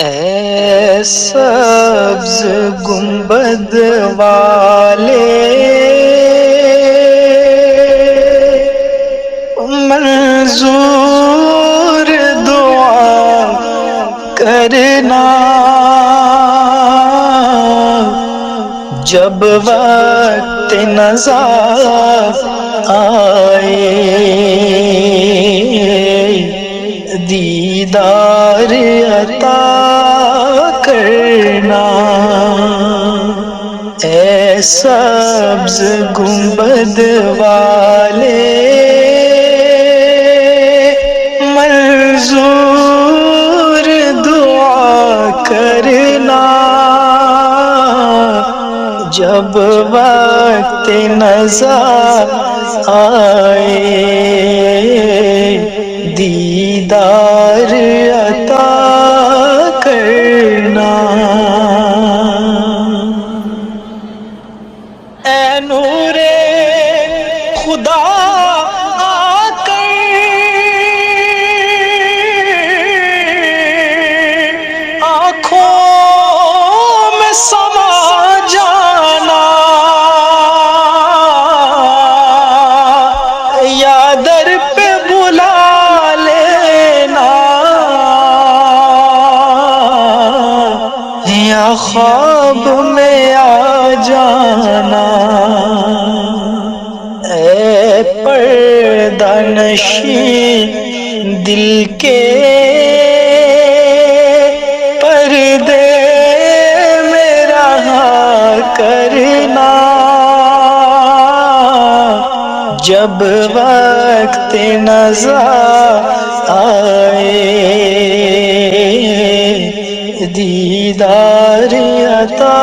اے سبز گنبد والے منظور دعا کرنا، جب وقت نزاع آئے دیدار عطا کرنا۔ اے سبز گنبد والے منظور دعا کرنا، جب وقت نزاع آئے دیدار عطا کرنا۔ اے نور خدا آ کر آنکھوں میں سما جانا، یا در پہ بلا لینا، یا خواب میں آ جانا۔ اے پردہ نشین دل کے پردے میں رہا کرنا، جب وقت نزاع آئے دیدار عطا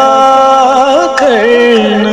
کرنا۔